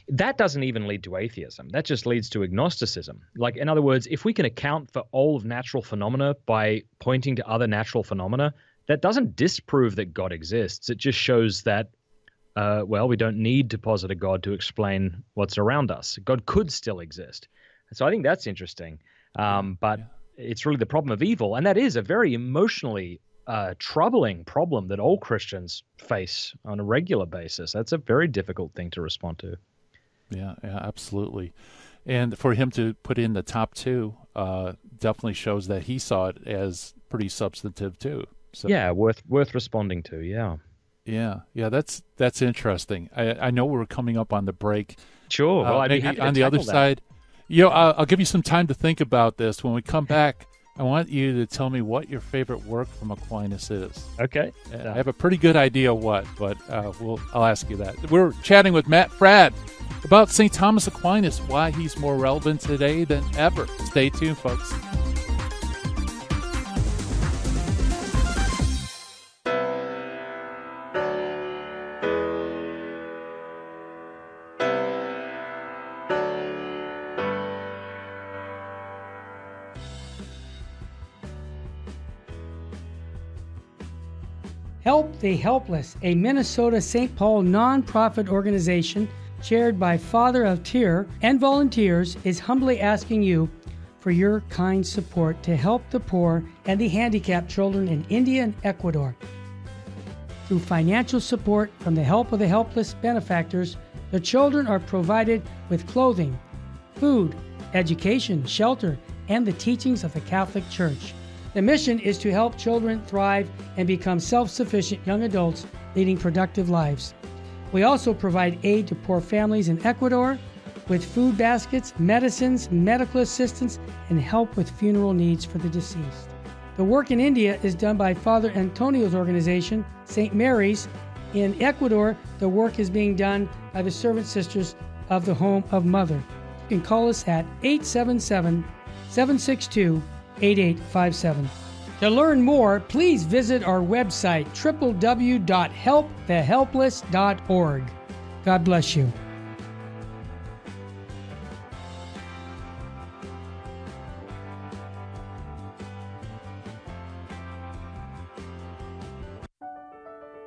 that doesn't even lead to atheism. That just leads to agnosticism. Like, in other words, if we can account for all of natural phenomena by pointing to other natural phenomena, that doesn't disprove that God exists. It just shows that, we don't need to posit a God to explain what's around us. God could still exist. So I think that's interesting. But it's really the problem of evil. And that is a very emotionally troubling problem that all Christians face on a regular basis. That's a very difficult thing to respond to. Yeah, absolutely. And for him to put in the top two definitely shows that he saw it as pretty substantive too. So, yeah, worth responding to. Yeah. That's interesting. I know we're coming up on the break. Sure. Well, I'd be happy to on the other side. I'll give you some time to think about this. When we come back, I want you to tell me what your favorite work from Aquinas is. Okay. I have a pretty good idea what, but I'll ask you that. We're chatting with Matt Fradd about St. Thomas Aquinas, why he's more relevant today than ever. Stay tuned, folks. Help the Helpless, a Minnesota St. Paul nonprofit organization chaired by Father of Tyr and volunteers, is humbly asking you for your kind support to help the poor and the handicapped children in India and Ecuador. Through financial support from the Help of the Helpless benefactors, the children are provided with clothing, food, education, shelter, and the teachings of the Catholic Church. The mission is to help children thrive and become self-sufficient young adults leading productive lives. We also provide aid to poor families in Ecuador with food baskets, medicines, medical assistance, and help with funeral needs for the deceased. The work in India is done by Father Antonio's organization, St. Mary's. In Ecuador, the work is being done by the Servant Sisters of the Home of Mother. You can call us at 877-762-8857. To learn more, please visit our website, www.helpthehelpless.org. God bless you.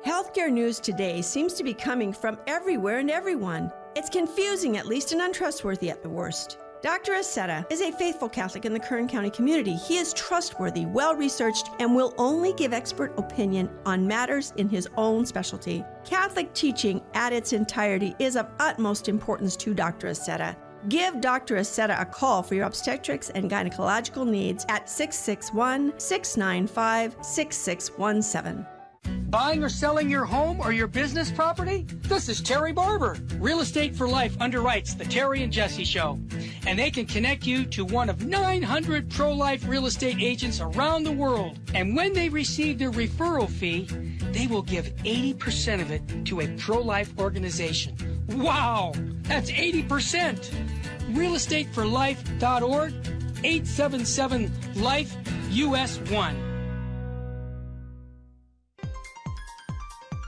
Healthcare news today seems to be coming from everywhere and everyone. It's confusing at least and untrustworthy at the worst. Dr. Aceta is a faithful Catholic in the Kern County community. He is trustworthy, well-researched, and will only give expert opinion on matters in his own specialty. Catholic teaching at its entirety is of utmost importance to Dr. Aceta. Give Dr. Aceta a call for your obstetrics and gynecological needs at 661-695-6617. Buying or selling your home or your business property? This is Terry Barber. Real Estate for Life underwrites the Terry and Jesse Show. And they can connect you to one of 900 pro-life real estate agents around the world. And when they receive their referral fee, they will give 80% of it to a pro-life organization. Wow, that's 80%. realestateforlife.org, 877-LIFE-US1.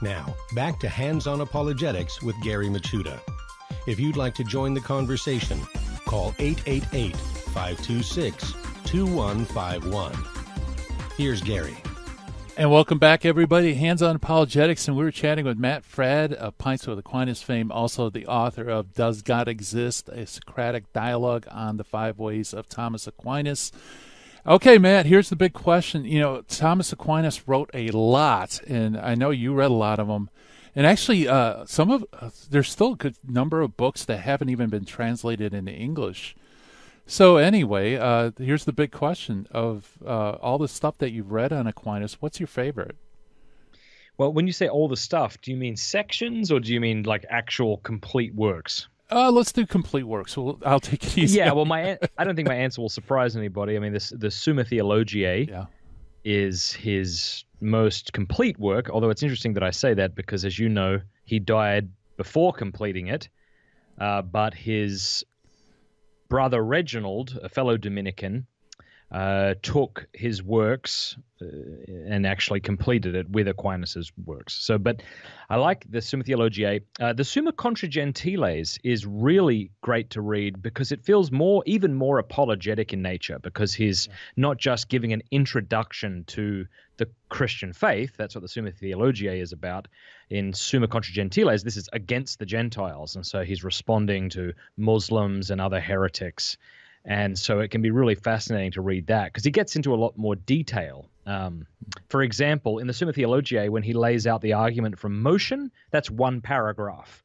Now, back to Hands-On Apologetics with Gary Machuda. If you'd like to join the conversation, call 888-526-2151. Here's Gary. And welcome back, everybody. Hands-On Apologetics, and we were chatting with Matt Fradd of Pints with Aquinas fame, also the author of Does God Exist? A Socratic Dialogue on the Five Ways of Thomas Aquinas. Okay, Matt, here's the big question. You know, Thomas Aquinas wrote a lot, and I know you read a lot of them. And actually, there's still a good number of books that haven't even been translated into English. So anyway, here's the big question of all the stuff that you've read on Aquinas. What's your favorite? Well, when you say all the stuff, do you mean sections or do you mean like actual complete works? Let's do complete works. I'll take it easy. Yeah, well, I don't think my answer will surprise anybody. I mean, the Summa Theologiae is his most complete work, although it's interesting that I say that because, as you know, he died before completing it, but his brother Reginald, a fellow Dominican, took his works and actually completed it with Aquinas' works. So, but I like the Summa Theologiae. The Summa Contra Gentiles is really great to read because it feels even more apologetic in nature, because he's not just giving an introduction to the Christian faith. That's what the Summa Theologiae is about. In Summa Contra Gentiles, this is against the Gentiles, and so he's responding to Muslims and other heretics. And so it can be really fascinating to read that because he gets into a lot more detail. For example, in the Summa Theologiae, when he lays out the argument from motion, that's one paragraph.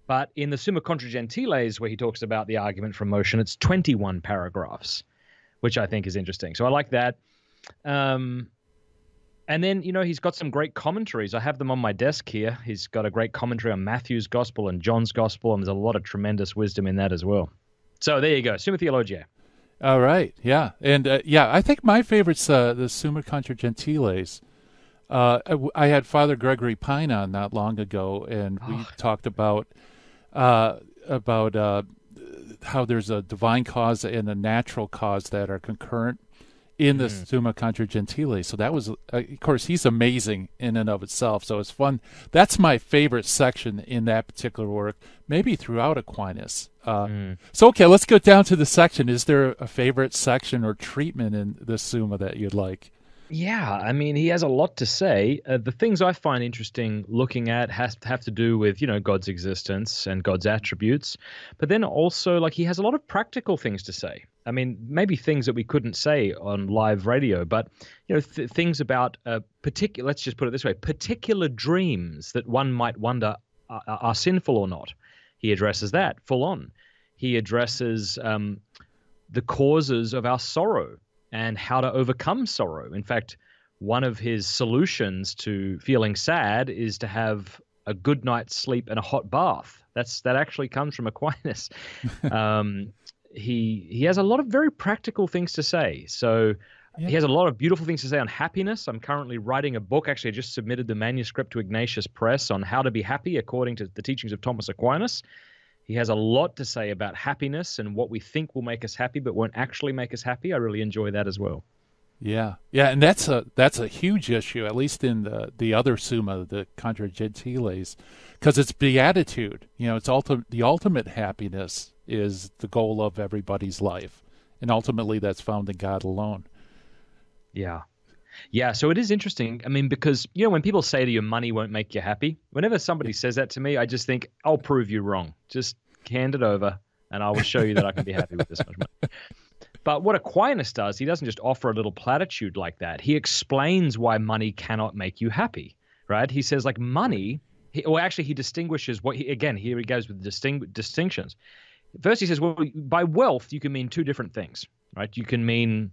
But in the Summa Contra Gentiles, where he talks about the argument from motion, it's 21 paragraphs, which I think is interesting. So I like that. And then, you know, he's got some great commentaries. I have them on my desk here. He's got a great commentary on Matthew's Gospel and John's Gospel, and there's a lot of tremendous wisdom in that as well. So there you go, Summa Theologiae. All right, yeah. And, I think my favorite's the Summa Contra Gentiles. I had Father Gregory Pine on not long ago, and we talked about how there's a divine cause and a natural cause that are concurrent in the Summa Contra Gentiles. So that was, of course, he's amazing in and of itself. So it's fun. That's my favorite section in that particular work, maybe throughout Aquinas. So, okay, let's go down to the section. Is there a favorite section or treatment in the Summa that you'd like? Yeah, I mean, he has a lot to say. The things I find interesting looking at have to do with, you know, God's existence and God's attributes. But then also, like, he has a lot of practical things to say. I mean, maybe things that we couldn't say on live radio, but, you know, things about particular, let's just put it this way, particular dreams that one might wonder are sinful or not. He addresses that full on. He addresses the causes of our sorrow and how to overcome sorrow. In fact, one of his solutions to feeling sad is to have a good night's sleep and a hot bath. That actually comes from Aquinas. He has a lot of very practical things to say. So he has a lot of beautiful things to say on happiness. I'm currently writing a book. Actually, I just submitted the manuscript to Ignatius Press on how to be happy according to the teachings of Thomas Aquinas. He has a lot to say about happiness and what we think will make us happy but won't actually make us happy. I really enjoy that as well. Yeah, and that's a huge issue, at least in the other Summa, the Contra Gentiles, because it's beatitude. You know, it's the ultimate happiness is the goal of everybody's life, and ultimately that's found in God alone. Yeah, so it is interesting. I mean, because, you know, when people say to you, money won't make you happy, whenever somebody says that to me, I just think, I'll prove you wrong. Just hand it over, and I will show you that I can be happy with this much money. But what Aquinas does, he doesn't just offer a little platitude like that. He explains why money cannot make you happy, right? He says, like, money, he distinguishes here he goes with distinctions. First, he says, well, by wealth, you can mean two different things, right? You can mean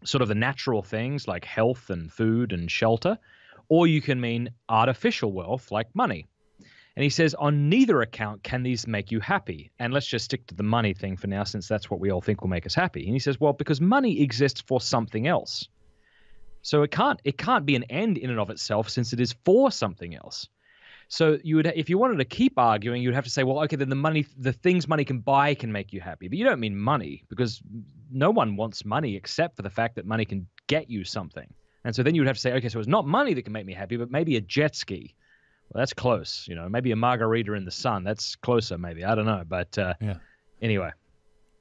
sort of the natural things like health and food and shelter, or you can mean artificial wealth like money. And he says, on neither account can these make you happy. And let's just stick to the money thing for now, since that's what we all think will make us happy. And he says, well, because money exists for something else. So it can't be an end in and of itself, since it is for something else. So if you wanted to keep arguing, you'd have to say, well, okay, then the things money can buy can make you happy. But you don't mean money, because no one wants money except for the fact that money can get you something. And so then you would have to say, okay, so it's not money that can make me happy, but maybe a jet ski. Well, that's close. Maybe a margarita in the sun. That's closer, maybe. I don't know. But anyway.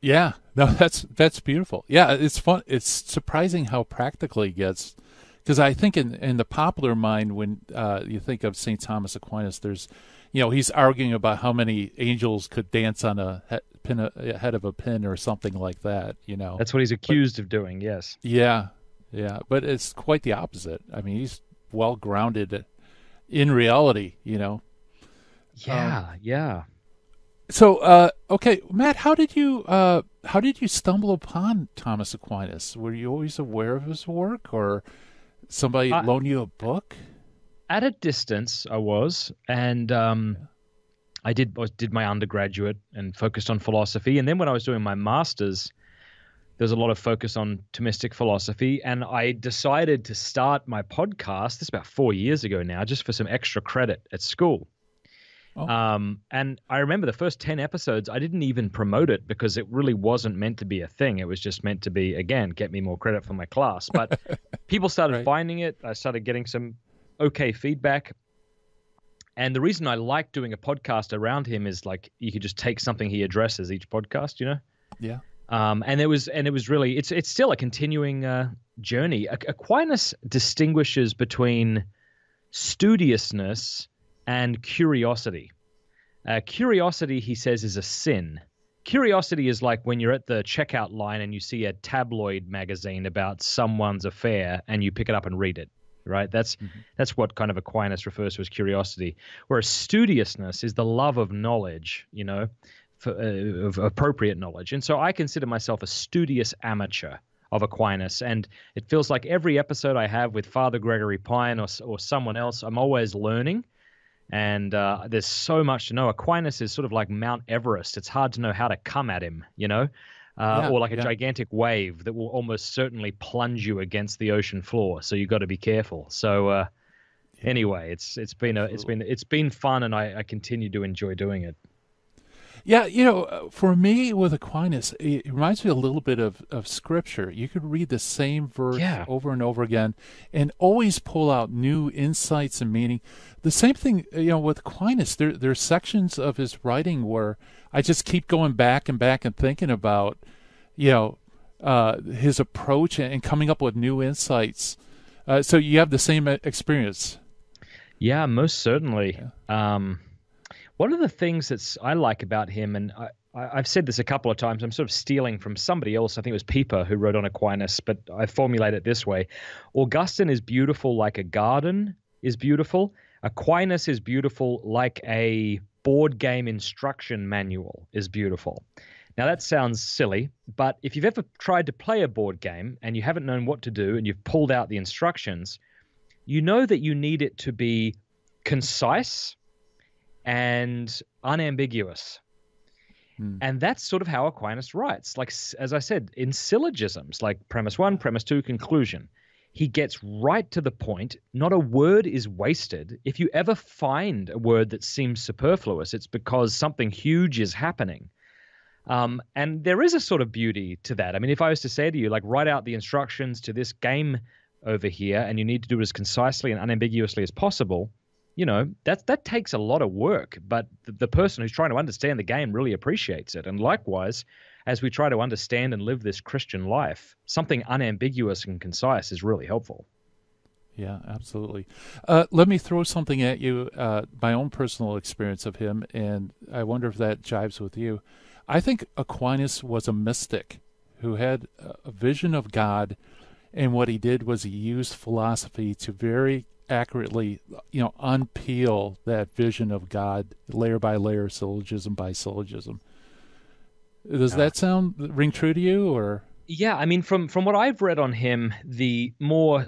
Yeah, no, that's beautiful. Yeah, it's fun. It's surprising how practical he gets. Because I think in the popular mind, when you think of St. Thomas Aquinas, there's, he's arguing about how many angels could dance on a head of a pin or something like that, That's what he's accused of doing, yes. Yeah, but it's quite the opposite. I mean, he's well-grounded in reality, Yeah. So, okay, Matt, how did you stumble upon Thomas Aquinas? Were you always aware of his work, or somebody loaned you a book? At a distance, I was, and I did my undergraduate and focused on philosophy, and then when I was doing my master's, there was a lot of focus on Thomistic philosophy, and I decided to start my podcast, this is about 4 years ago now, just for some extra credit at school. Oh. And I remember the first 10 episodes, I didn't even promote it because it really wasn't meant to be a thing. It was just meant to be, again, get me more credit for my class. But people started finding it. I started getting some okay feedback. And the reason I like doing a podcast around him is like you could just take something he addresses each podcast, Yeah. And it was really it's still a continuing journey. Aquinas distinguishes between studiousness and curiosity. Curiosity, he says, is a sin. Curiosity is like when you're at the checkout line and you see a tabloid magazine about someone's affair and you pick it up and read it, right? That's what kind of Aquinas refers to as curiosity. Whereas studiousness is the love of knowledge, of appropriate knowledge. And so I consider myself a studious amateur of Aquinas, and it feels like every episode I have with Father Gregory Pine or someone else, I'm always learning. And there's so much to know. Aquinas is sort of like Mount Everest. It's hard to know how to come at him, or like a gigantic wave that will almost certainly plunge you against the ocean floor. So you've got to be careful. So anyway, it's been fun, and I continue to enjoy doing it. Yeah, for me with Aquinas, it reminds me a little bit of Scripture. You could read the same verse over and over again and always pull out new insights and meaning. The same thing, with Aquinas, there's sections of his writing where I just keep going back and thinking about, his approach and coming up with new insights. So you have the same experience. Yeah, most certainly. Yeah. One of the things I like about him, and I've said this a couple of times, I'm sort of stealing from somebody else. I think it was Pieper who wrote on Aquinas, but I formulate it this way. Augustine is beautiful like a garden is beautiful. Aquinas is beautiful like a board game instruction manual is beautiful. Now, that sounds silly, but if you've ever tried to play a board game and you haven't known what to do and you've pulled out the instructions, you know that you need it to be concise and unambiguous. And that's sort of how Aquinas writes. Like, as I said, in syllogisms, like premise 1, premise 2, conclusion, he gets right to the point. Not a word is wasted. If you ever find a word that seems superfluous, it's because something huge is happening. And there is a sort of beauty to that. I mean, if I was to say to you, like, write out the instructions to this game over here, and you need to do it as concisely and unambiguously as possible, that takes a lot of work, but the person who's trying to understand the game really appreciates it. And likewise, as we try to understand and live this Christian life, something unambiguous and concise is really helpful. Yeah, absolutely. Let me throw something at you, my own personal experience of him, and I wonder if that jives with you. I think Aquinas was a mystic who had a vision of God, and what he did was he used philosophy to very accurately, unpeel that vision of God layer by layer, syllogism by syllogism. Does that ring true to you, or? Yeah, I mean, from what I've read on him, the more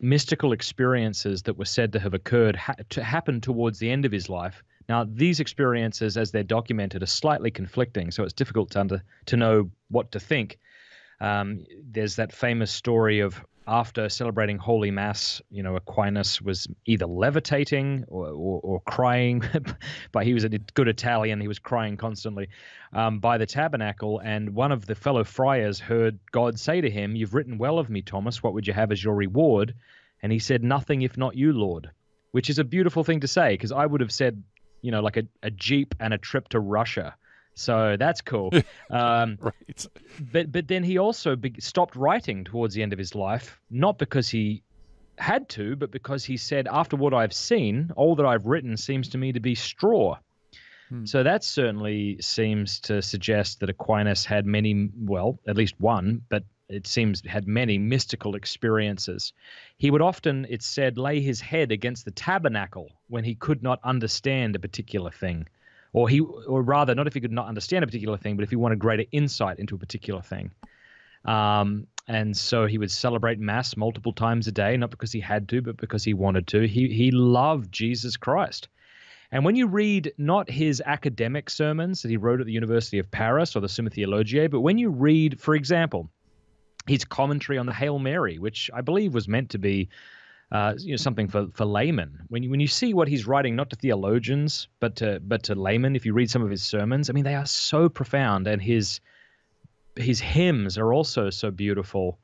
mystical experiences that were said to have occurred happened towards the end of his life. Now, these experiences, as they're documented, are slightly conflicting, so it's difficult to know what to think. There's that famous story of after celebrating Holy Mass, Aquinas was either levitating or crying, but he was a good Italian. He was crying constantly by the tabernacle, and one of the fellow friars heard God say to him, "You've written well of me, Thomas. What would you have as your reward?" And he said, "Nothing if not you, Lord," which is a beautiful thing to say, because I would have said, like a Jeep and a trip to Russia. So that's cool. Right. But then he also stopped writing towards the end of his life, not because he had to, but because he said, after what I've seen, all that I've written seems to me to be straw. So that certainly seems to suggest that Aquinas had many, well, at least one, but it seems had many mystical experiences. He would often, it's said, lay his head against the tabernacle when he could not understand a particular thing. Or rather, not if he could not understand a particular thing, but if he wanted greater insight into a particular thing. And so he would celebrate Mass multiple times a day, not because he had to, but because he wanted to. He loved Jesus Christ. And when you read not his academic sermons that he wrote at the University of Paris or the Summa Theologiae, but when you read, for example, his commentary on the Hail Mary, which I believe was meant to be something for laymen. When you see what he's writing, not to theologians, but to laymen, if you read some of his sermons, I mean, they are so profound, and his hymns are also so beautiful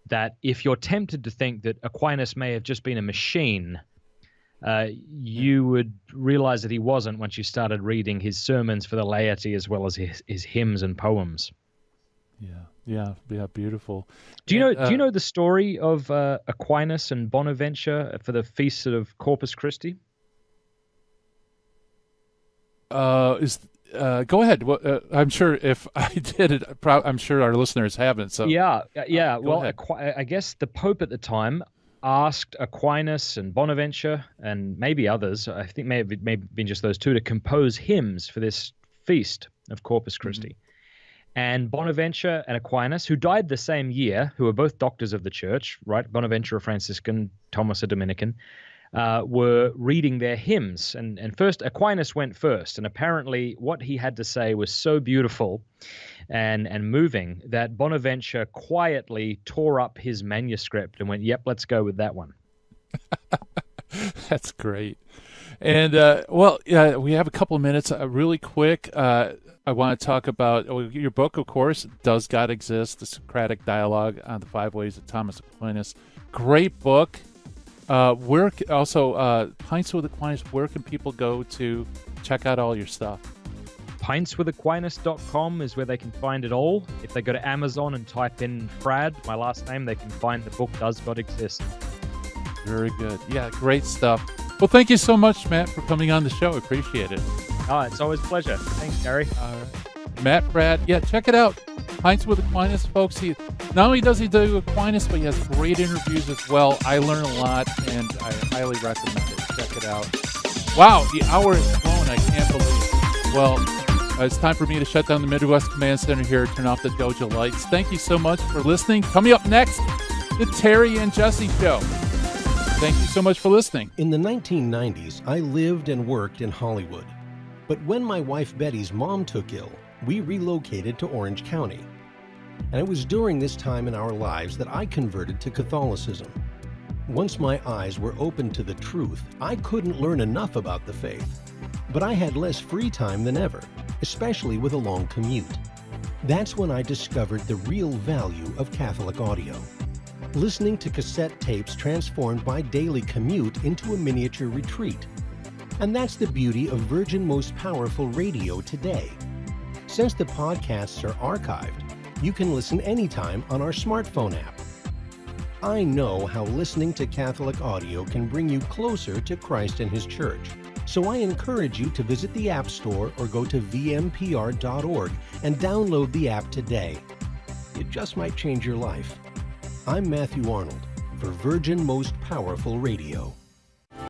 that if you're tempted to think that Aquinas may have just been a machine, you would realize that he wasn't once you started reading his sermons for the laity as well as his hymns and poems. Yeah, beautiful. Do you know the story of Aquinas and Bonaventure for the feast of Corpus Christi? Go ahead. Well, I'm sure if I did it, I'm sure our listeners haven't. So yeah. Well, I guess the Pope at the time asked Aquinas and Bonaventure and maybe others, I think may have been just those two, to compose hymns for this feast of Corpus Christi. Mm-hmm. And Bonaventure and Aquinas, who died the same year, who were both doctors of the church, right? Bonaventure a Franciscan, Thomas a Dominican, were reading their hymns. And first, Aquinas went first. And apparently what he had to say was so beautiful and moving that Bonaventure quietly tore up his manuscript and went, "Yep, let's go with that one." That's great. And, we have a couple of minutes. Really quick, I want to talk about your book, of course, Does God Exist? The Socratic Dialogue on the Five Ways of Thomas Aquinas. Great book. Pints with Aquinas, where can people go to check out all your stuff? pintswithaquinas.com is where they can find it all. If they go to Amazon and type in Fradd, my last name, they can find the book Does God Exist? Very good. Yeah, great stuff. Well, thank you so much, Matt, for coming on the show. I appreciate it. Oh, it's always a pleasure. Thanks, Gary. All right. Matt Fradd. Yeah, check it out. Pints with Aquinas, folks. He not only does he do Aquinas, but he has great interviews as well. I learn a lot, and I highly recommend it. Check it out. Wow, the hour is flown. I can't believe it. Well, it's time for me to shut down the Midwest Command Center here, turn off the dojo lights. Thank you so much for listening. Coming up next, the Terry and Jesse Show. Thank you so much for listening. In the 1990s, I lived and worked in Hollywood. But when my wife Betty's mom took ill, we relocated to Orange County. And it was during this time in our lives that I converted to Catholicism. Once my eyes were opened to the truth, I couldn't learn enough about the faith. But I had less free time than ever, especially with a long commute. That's when I discovered the real value of Catholic audio. Listening to cassette tapes transformed my daily commute into a miniature retreat. And that's the beauty of Virgin Most Powerful Radio today. Since the podcasts are archived, you can listen anytime on our smartphone app. I know how listening to Catholic audio can bring you closer to Christ and His Church, so I encourage you to visit the App Store or go to vmpr.org and download the app today. It just might change your life. I'm Matthew Arnold for Virgin Most Powerful Radio.